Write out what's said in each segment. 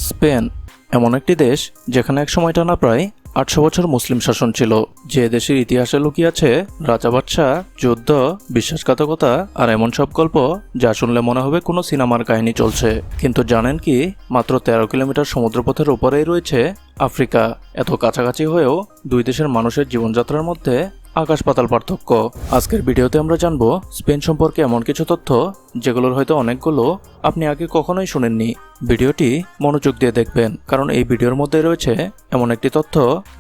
Spain এমন একটি দেশ যেখানে এক সময় টানা প্রায় ৮০০ বছর মুসলিম শাসন ছিল। যে দেশের ইতিহাসে লুকিয়ে আছে রাজা বাদশাহ, যুদ্ধ, বিশ্বাসঘাতকতা আর এমন সব গল্প যা শুনলে মনে হবে কোনো সিনেমার কাহিনী চলছে। কিন্তু জানেন কি, মাত্র ১৩ কিলোমিটার সমুদ্রপথের উপরেই রয়েছে আফ্রিকা। এত কাছাকাছি হয়েও দুই দেশের মানুষের জীবনযাত্রার মধ্যে আকাশ পাতাল পার্থক্য। আজকের ভিডিওতে আমরা জানবো স্পেন সম্পর্কে এমন কিছু তথ্য যেগুলোর হয়তো অনেকগুলো আপনি আগে কখনোই শুনেননি। ভিডিওটি মনোযোগ দিয়ে দেখবেন, কারণ এই ভিডিওর মধ্যে রয়েছে এমন একটি তথ্য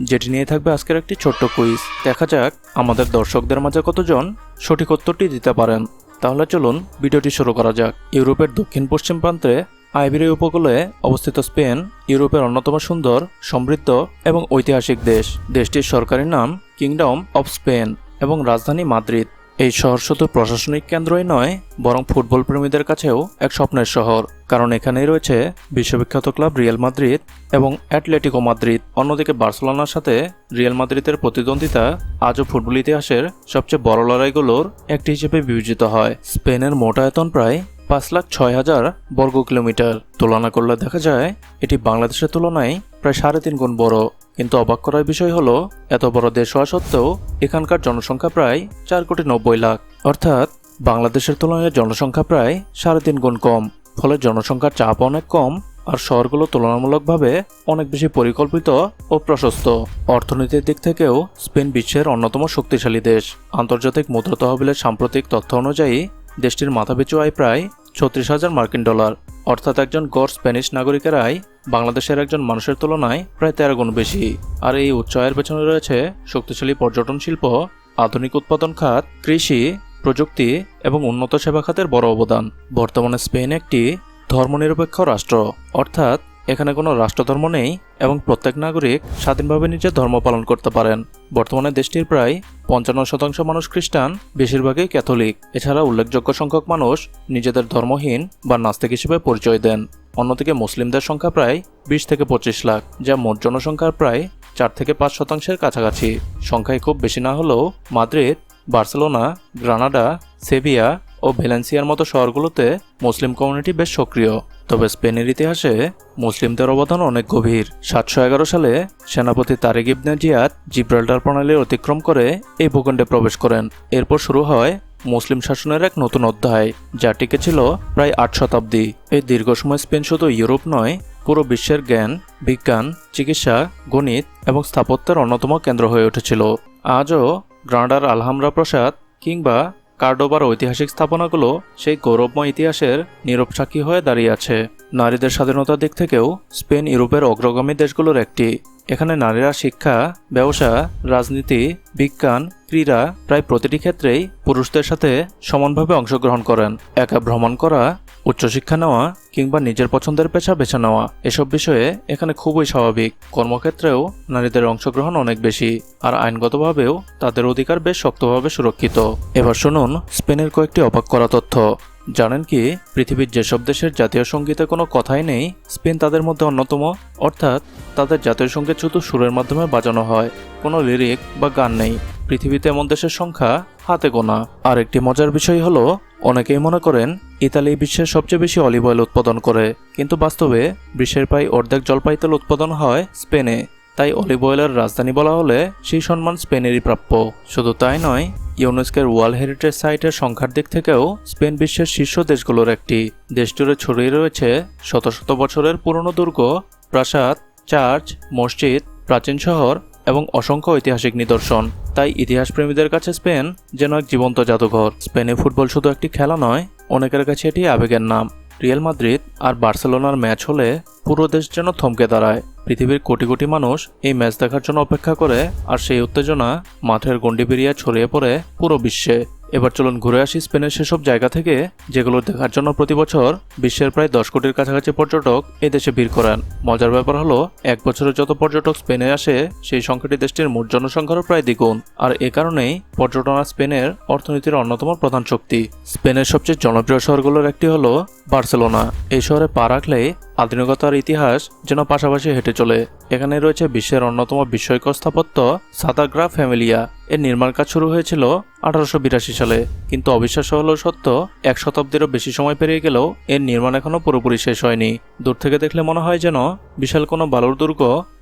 যেটি নিয়ে থাকবে আজকের একটি ছোট্ট কুইজ। দেখা যাক আমাদের দর্শকদের মাঝে কতজন সঠিক উত্তরটি দিতে পারেন। তাহলে চলুন ভিডিওটি শুরু করা যাক। ইউরোপের দক্ষিণ পশ্চিম প্রান্তে আইবেরীয় উপকূলে অবস্থিত স্পেন ইউরোপের অন্যতম সুন্দর, সমৃদ্ধ এবং ঐতিহাসিক দেশ। দেশটির সরকারি নাম কিংডম অফ স্পেন এবং রাজধানী মাদ্রিদ। এই শহর শুধু প্রশাসনিক কেন্দ্রই নয়, বরং ফুটবল প্রেমীদের কাছেও এক স্বপ্নের শহর, কারণ এখানেই রয়েছে বিশ্ববিখ্যাত ক্লাব রিয়াল মাদ্রিদ এবং অ্যাটলেটিকো মাদ্রিদ। অন্যদিকে বার্সেলোনার সাথে রিয়াল মাদ্রিদের প্রতিদ্বন্দ্বিতা আজও ফুটবল ইতিহাসের সবচেয়ে বড় লড়াইগুলোর একটি হিসেবে বিবেচিত হয়। স্পেনের মোট আয়তন প্রায় ৫,০৬,০০০ বর্গ কিলোমিটার। তুলনা করলে দেখা যায় এটি বাংলাদেশের তুলনায় প্রায় ৩.৫ গুণ বড়। কিন্তু অবাক করার বিষয় হলো, এত বড় দেশ হওয়া সত্ত্বেও এখানকার জনসংখ্যা প্রায় ৪,৯০,০০,০০০, অর্থাৎ বাংলাদেশের তুলনায় জনসংখ্যা প্রায় ৩.৫ গুণ কম। ফলে জনসংখ্যার চাপ অনেক কম, আর শহরগুলো তুলনামূলকভাবে অনেক বেশি পরিকল্পিত ও প্রশস্ত। অর্থনীতির দিক থেকেও স্পেন বিশ্বের অন্যতম শক্তিশালী দেশ। আন্তর্জাতিক মুদ্রা তহবিলের সাম্প্রতিক তথ্য অনুযায়ী দেশটির মাথাপিছু আয় প্রায় ৩৬,০০০ মার্কিন ডলার, অর্থাৎ একজন গড় স্প্যানিশ নাগরিকের আয় বাংলাদেশের একজন মানুষের তুলনায় প্রায় ১৩ গুণ বেশি। আর এই উচ্চ আয়ের পেছনে রয়েছে শক্তিশালী পর্যটন শিল্প, আধুনিক উৎপাদন খাত, কৃষি, প্রযুক্তি এবং উন্নত সেবা খাতের বড় অবদান। বর্তমানে স্পেন একটি ধর্মনিরপেক্ষ রাষ্ট্র, অর্থাৎ এখানে কোনো রাষ্ট্রধর্ম নেই এবং প্রত্যেক নাগরিক স্বাধীনভাবে নিজের ধর্ম পালন করতে পারেন। বর্তমানে দেশটির প্রায় ৫৫% মানুষ খ্রিস্টান, বেশিরভাগই ক্যাথলিক। এছাড়া উল্লেখযোগ্য সংখ্যক মানুষ নিজেদের ধর্মহীন বা নাস্তিক হিসেবে পরিচয় দেন। অন্যদিকে মুসলিমদের সংখ্যা প্রায় ২০ থেকে ২৫ লাখ, যা মোট জনসংখ্যার প্রায় ৪ থেকে ৫% কাছাকাছি। সংখ্যায় খুব বেশি না হলেও মাদ্রিদ, বার্সেলোনা, গ্রানাডা, সেভিয়া ও ভ্যালেন্সিয়ার মতো শহরগুলোতে মুসলিম কমিউনিটি বেশ সক্রিয়। তবে স্পেনের ইতিহাসে মুসলিমদের অবদান অনেক গভীর। ৭১১ সালে সেনাপতি তারেক ইবনে জিয়াদ জিব্রাল্টার প্রণালী অতিক্রম করে এই ভূখণ্ডে প্রবেশ করেন। এরপর শুরু হয় মুসলিম শাসনের এক নতুন অধ্যায়, যা টিকেছিল প্রায় ৮ শতাব্দী। এই দীর্ঘ সময় স্পেন শুধু ইউরোপ নয়, পুরো বিশ্বের জ্ঞান, বিজ্ঞান, চিকিৎসা, গণিত এবং স্থাপত্যের অন্যতম কেন্দ্র হয়ে উঠেছিল। আজও গ্রানাডার আলহামরা প্রাসাদ কিংবা কার্ডোবার ঐতিহাসিক স্থাপনাগুলো সেই গৌরবময় ইতিহাসের নীরব সাক্ষী হয়ে দাঁড়িয়ে আছে। নারীদের স্বাধীনতার দিক থেকেও স্পেন ইউরোপের অগ্রগামী দেশগুলোর একটি। এখানে নারীরা শিক্ষা, ব্যবসা, রাজনীতি, বিজ্ঞান, ক্রীড়া প্রায় প্রতিটি ক্ষেত্রেই পুরুষদের সাথে সমানভাবে অংশগ্রহণ করেন। একা ভ্রমণ করা, উচ্চশিক্ষা নেওয়া কিংবা নিজের পছন্দের পেশা বেছে নেওয়া, এসব বিষয়ে এখানে খুবই স্বাভাবিক। কর্মক্ষেত্রেও নারীদের অংশগ্রহণ অনেক বেশি, আর আইনগতভাবেও তাদের অধিকার বেশ শক্তভাবে সুরক্ষিত। এবার শুনুন স্পেনের কয়েকটি অবাক করা তথ্য। জানেন কি, পৃথিবীর যেসব দেশের জাতীয় সঙ্গীতে কোনো কথাই নেই, স্পেন তাদের মধ্যে অন্যতম। অর্থাৎ তাদের জাতীয় সঙ্গীত শুধু সুরের মাধ্যমে বাজানো হয়, কোনো লিরিক বা গান নেই। পৃথিবীতে এমন দেশের সংখ্যা হাতে গোনা। আর একটি মজার বিষয় হলো, অনেকেই মনে করেন ইতালি বিশ্বের সবচেয়ে বেশি অলিভ অয়েল উৎপাদন করে, কিন্তু বাস্তবে বিশ্বের প্রায় অর্ধেক জলপাই তেল উৎপাদন হয় স্পেনে। তাই অলিভ অয়েলের রাজধানী বলা হলে সেই সম্মান স্পেনেরই প্রাপ্য। শুধু তাই নয়, ইউনেস্কোর ওয়ার্ল্ড হেরিটেজ সাইটের সংখ্যার দিক থেকেও স্পেন বিশ্বের শীর্ষ দেশগুলোর একটি। দেশজুড়ে ছড়িয়ে রয়েছে শত শত বছরের পুরনো দুর্গ, প্রাসাদ, চার্চ, মসজিদ, প্রাচীন শহর এবং অসংখ্য ঐতিহাসিক নিদর্শন। তাই ইতিহাসপ্রেমীদের কাছে স্পেন যেন এক জীবন্ত জাদুঘর। স্পেনে ফুটবল শুধু একটি খেলা নয়, অনেকের কাছে এটি আবেগের নাম। রিয়াল মাদ্রিদ আর বার্সেলোনার ম্যাচ হলে পুরো দেশ যেন থমকে দাঁড়ায়। পৃথিবীর কোটি কোটি মানুষ এই ম্যাচ দেখার জন্য অপেক্ষা করে, আর সেই উত্তেজনা মাঠের গণ্ডি পেরিয়ে ছড়িয়ে পড়ে পুরো বিশ্বে। এবার চলুন ঘুরে আসি স্পেনের সেসব জায়গা থেকে যেগুলো দেখার জন্য প্রতি বছর বিশ্বের প্রায় ১০ কোটির কাছাকাছি পর্যটক এই দেশে ভিড় করেন। মজার ব্যাপার হলো, এক বছরে যত পর্যটক স্পেনে আসে সেই সংখ্যাটি দেশটির মোট জনসংখ্যারও প্রায় দ্বিগুণ। আর এ কারণেই পর্যটন স্পেনের অর্থনীতির অন্যতম প্রধান শক্তি। স্পেনের সবচেয়ে জনপ্রিয় শহরগুলোর একটি হলো বার্সেলোনা। এই শহরে পা রাখলেই আধুনিকতার ইতিহাস যেন পাশাপাশি হেঁটে চলে। এখানে রয়েছে বিশ্বের অন্যতম বিস্ময়কর স্থাপত্য সাদাগ্রা ফ্যামিলিয়া। এর নির্মাণ কাজ শুরু হয়েছিল 1882 সালে, কিন্তু অবিশ্বাস্য হলেও সত্য, 1 শতাব্দীরও বেশি সময় পেরিয়ে গেলেও এর নির্মাণ এখনও পুরোপুরি শেষ হয়নি। দূর থেকে দেখলে মনে হয় যেন বিশাল কোনো বালুর দুর্গ,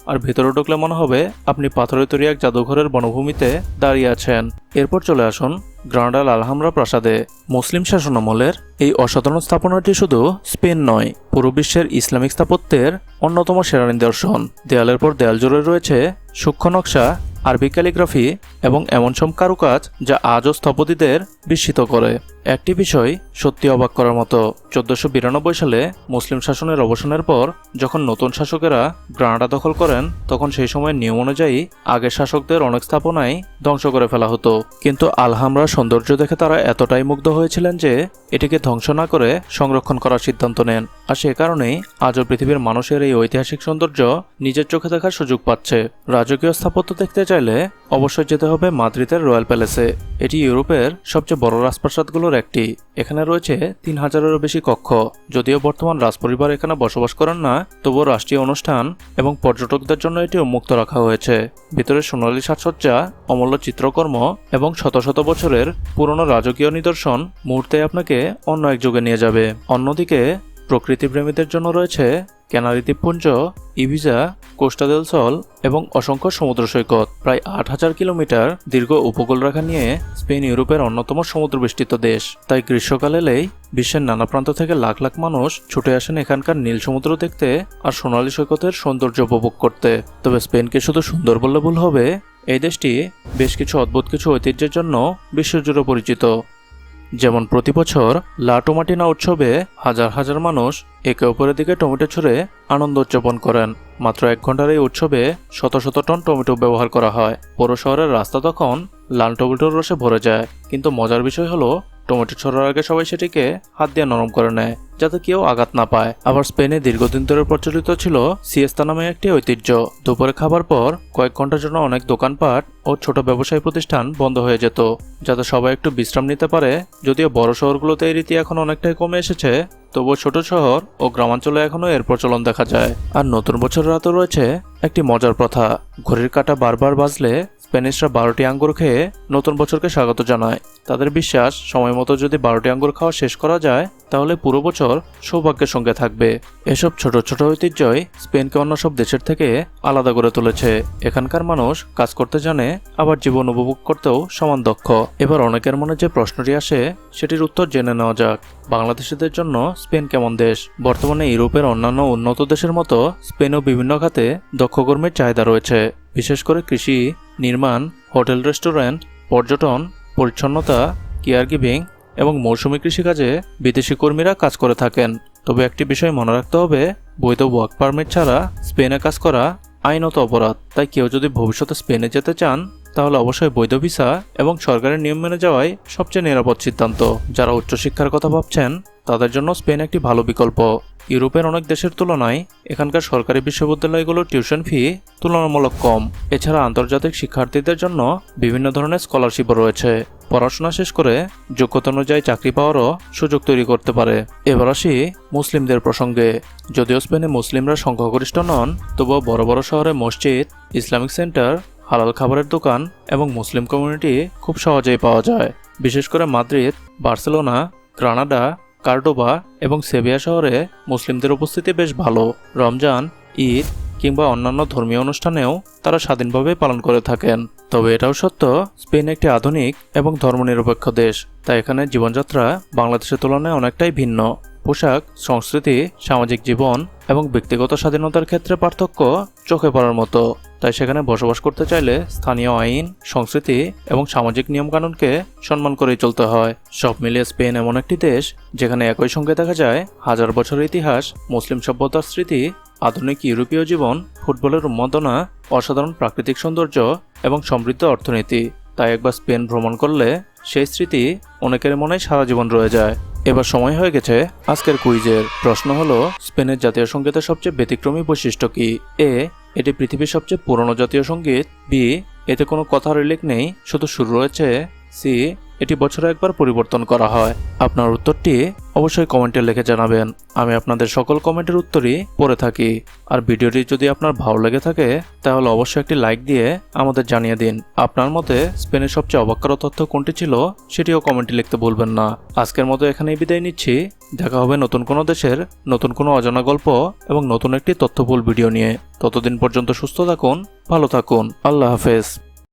আর ভেতরে ঢুকলে মনে হবে আপনি পাথরে তৈরি এক জাদুঘরের বনভূমিতে দাঁড়িয়ে আছেন। এরপর চলে আসুন গ্রানাডার আলহামরা প্রাসাদে। মুসলিম শাসনামলের এই অসাধারণ স্থাপনাটি শুধু স্পেন নয়, পুরো বিশ্বের ইসলামিক স্থাপত্যের অন্যতম সেরা নিদর্শন। দেয়ালের পর দেয়াল জুড়ে রয়েছে সূক্ষ্ম নকশা, আরবি ক্যালিগ্রাফি এবং এমন সব কারুকাজ যা আজও স্থপতিদের বিস্মিত করে। একটি বিষয় সত্যি অবাক করার মতো, 1492 সালে মুসলিম শাসনের অবসানের পর যখন নতুন শাসকেরা গ্রানাডা দখল করেন, তখন সেই সময়ের নিয়ম অনুযায়ী আগের শাসকদের অনেক স্থাপনাই ধ্বংস করে ফেলা হতো। কিন্তু আলহামরার সৌন্দর্য দেখে তারা এতটাই মুগ্ধ হয়েছিলেন যে এটিকে ধ্বংস না করে সংরক্ষণ করার সিদ্ধান্ত নেন। আর সে কারণেই আজও পৃথিবীর মানুষের এই ঐতিহাসিক সৌন্দর্য নিজের চোখে দেখার সুযোগ পাচ্ছে। রাজকীয় স্থাপত্য দেখতে চাইলে অবশ্যই যেতে হবে মাদ্রিদের রয়্যাল প্যালেসে। এটি ইউরোপের সবচেয়ে বড় রাজপ্রাসাদগুলোর একটি। এখানে রয়েছে 3000-এরও বেশি কক্ষ। যদিও বর্তমান রাজপরিবার এখানে বসবাস করেন না, তবুও রাষ্ট্রীয় অনুষ্ঠান এবং পর্যটকদের জন্য এটি উন্মুক্ত রাখা হয়েছে। ভিতরে সোনালী সাজসজ্জা, অমূল্য চিত্রকর্ম এবং শত শত বছরের পুরনো রাজকীয় নিদর্শন মুহূর্তে আপনাকে অন্য এক যুগে নিয়ে যাবে। অন্যদিকে প্রকৃতিপ্রেমীদের জন্য রয়েছে ক্যানারি দ্বীপপুঞ্জ, ইবিজা, কোস্টা দেল সল এবং অসংখ্য সমুদ্র সৈকত। প্রায় 8000 কিলোমিটার দীর্ঘ উপকূলরেখা নিয়ে স্পেন ইউরোপের অন্যতম সমুদ্রবেষ্টিত দেশ। তাই গ্রীষ্মকাল এলেই বিশ্বের নানা প্রান্ত থেকে লাখ লাখ মানুষ ছুটে আসেন এখানকার নীল সমুদ্র দেখতে আর সোনালী সৈকতের সৌন্দর্য উপভোগ করতে। তবে স্পেনকে শুধু সুন্দর বললে ভুল হবে, এই দেশটি বেশ কিছু অদ্ভুত কিছু ঐতিহ্যের জন্য বিশ্বজুড়ে পরিচিত। যেমন প্রতি বছর লা টোমাটিনা উৎসবে হাজার হাজার মানুষ একে অপরের দিকে টমেটো ছুঁড়ে আনন্দ উদযাপন করেন। মাত্র 1 ঘন্টার এই উৎসবে শত শত টন টমেটো ব্যবহার করা হয়। পৌর শহরের রাস্তা তখন লাল টমেটোর রসে ভরে যায়। কিন্তু মজার বিষয় হলো, টমেটো ছড়ার আগে সবাই সেটিকে হাত দিয়ে নরম করে নেয় যাতে কেউ আঘাত না পায়। আবার স্পেনে দীর্ঘদিন ধরে প্রচলিত ছিল সিয়েস্তা নামে একটি ঐতিহ্য। দুপুরে খাবার পর কয়েক ঘন্টার জন্য অনেক দোকানপাট ও ছোট ব্যবসায়ী প্রতিষ্ঠান বন্ধ হয়ে যেত, যাতে সবাই একটু বিশ্রাম নিতে পারে। যদিও বড় শহরগুলোতে এই রীতি এখন অনেকটাই কমে এসেছে, তবুও ছোট শহর ও গ্রামাঞ্চলে এখনও এর প্রচলন দেখা যায়। আর নতুন বছর রাতেও রয়েছে একটি মজার প্রথা। ঘড়ির কাঁটা বারবার বাজলে স্প্যানিশরা 12টি আঙ্গুর খেয়ে নতুন বছরকে স্বাগত জানায়। তাদের বিশ্বাস, সময় মতো যদি 12টি আঙ্গুর খাওয়া শেষ করা যায় তাহলে পুরো বছর সৌভাগ্যের সঙ্গে থাকবে। এসব ছোট ছোট ঐতিহ্যই স্পেনকে অন্য সব দেশের থেকে আলাদা করে তুলেছে। এখানকার মানুষ কাজ করতে জানে, আবার জীবন উপভোগ করতেও সমান দক্ষ। এবার অনেকের মনে যে প্রশ্নটি আসে সেটির উত্তর জেনে নেওয়া যাক। বাংলাদেশিদের জন্য স্পেন কেমন দেশ? বর্তমানে ইউরোপের অন্যান্য উন্নত দেশের মতো স্পেনও বিভিন্ন খাতে দক্ষ কর্মীর চাহিদা রয়েছে। বিশেষ করে কৃষি, নির্মাণ, হোটেল, রেস্টুরেন্ট, পর্যটন, পরিচ্ছন্নতা, কেয়ার গিভিং এবং মৌসুমী কৃষিকাজে বিদেশি কর্মীরা কাজ করে থাকেন। তবে একটি বিষয় মনে রাখতে হবে, বৈধ ওয়ার্ক পারমিট ছাড়া স্পেনে কাজ করা আইনত অপরাধ। তাই কেউ যদি ভবিষ্যতে স্পেনে যেতে চান তাহলে অবশ্যই বৈধ ভিসা এবং সরকারের নিয়ম মেনে যাওয়াই সবচেয়ে নিরাপদ সিদ্ধান্ত। যারা উচ্চশিক্ষার কথা ভাবছেন তাদের জন্য স্পেন একটি ভালো বিকল্প। ইউরোপের অনেক দেশের তুলনায় এখানকার সরকারি বিশ্ববিদ্যালয়গুলোর টিউশন ফি তুলনামূলক কম। এছাড়া আন্তর্জাতিক শিক্ষার্থীদের জন্য বিভিন্ন ধরনের স্কলারশিপও রয়েছে। পড়াশোনা শেষ করে যোগ্যতা অনুযায়ী চাকরি পাওয়ারও সুযোগ তৈরি করতে পারে। এবার আসি মুসলিমদের প্রসঙ্গে। যদিও স্পেনে মুসলিমরা সংখ্যাগরিষ্ঠ নন, তবুও বড় বড় শহরে মসজিদ, ইসলামিক সেন্টার, হালাল খাবারের দোকান এবং মুসলিম কমিউনিটি খুব সহজেই পাওয়া যায়। বিশেষ করে মাদ্রিদ, বার্সেলোনা, গ্রানাডা, কার্ডোবা এবং সেভিয়া শহরে মুসলিমদের উপস্থিতি বেশ ভালো। রমজান, ঈদ কিংবা অন্যান্য ধর্মীয় অনুষ্ঠানেও তারা স্বাধীনভাবে পালন করে থাকেন। তবে এটাও সত্য, স্পেন একটি আধুনিক এবং ধর্মনিরপেক্ষ দেশ। তাই এখানে জীবনযাত্রা বাংলাদেশের তুলনায় অনেকটাই ভিন্ন। পোশাক, সংস্কৃতি, সামাজিক জীবন এবং ব্যক্তিগত স্বাধীনতার ক্ষেত্রে পার্থক্য চোখে পড়ার মতো। তাই সেখানে বসবাস করতে চাইলে স্থানীয় আইন, সংস্কৃতি এবং সামাজিক নিয়মকানুনকে সম্মান করেই চলতে হয়। সব মিলিয়ে স্পেন এমন একটি দেশ যেখানে একই সঙ্গে দেখা যায় হাজার বছরের ইতিহাস, মুসলিম সভ্যতার স্মৃতি, আধুনিক ইউরোপীয় জীবন, ফুটবলের উন্মাদনা, অসাধারণ প্রাকৃতিক সৌন্দর্য এবং সমৃদ্ধ অর্থনীতি। তাই একবার স্পেন ভ্রমণ করলে সেই স্মৃতি অনেকের মনে সারা জীবন রয়ে যায়। এবার সময় হয়ে গেছে আজকের কুইজের। প্রশ্ন হলো, স্পেনের জাতীয় সঙ্গীতের সবচেয়ে ব্যতিক্রমী বৈশিষ্ট্য কি? এ, এটি পৃথিবীর সবচেয়ে পুরনো জাতীয় সঙ্গীত। বি, এতে কোনো কথার উল্লেখ নেই, শুধু সুর রয়েছে। সি, এটি বছরে একবার পরিবর্তন করা হয়? আপনার উত্তরটি অবশ্যই কমেন্টে লিখে জানাবেন। আমি আপনাদের সকল কমেন্টের উত্তরই পড়ে থাকি। আর ভিডিওটি যদি আপনার ভালো লেগে থাকে তাহলে অবশ্যই একটি লাইক দিয়ে আমাদের জানিয়ে দিন। আপনার মতে স্পেনের সবচেয়ে অবাক করা তথ্য কোনটি ছিল সেটিও কমেন্টে লিখতে ভুলবেন না। আজকের মতো এখানেই বিদায় নিচ্ছি। দেখা হবে নতুন কোনো দেশের নতুন কোনো অজানা গল্প এবং নতুন একটি তথ্যবহুল ভিডিও নিয়ে। ততদিন পর্যন্ত সুস্থ থাকুন, ভালো থাকুন। আল্লাহ হাফেজ।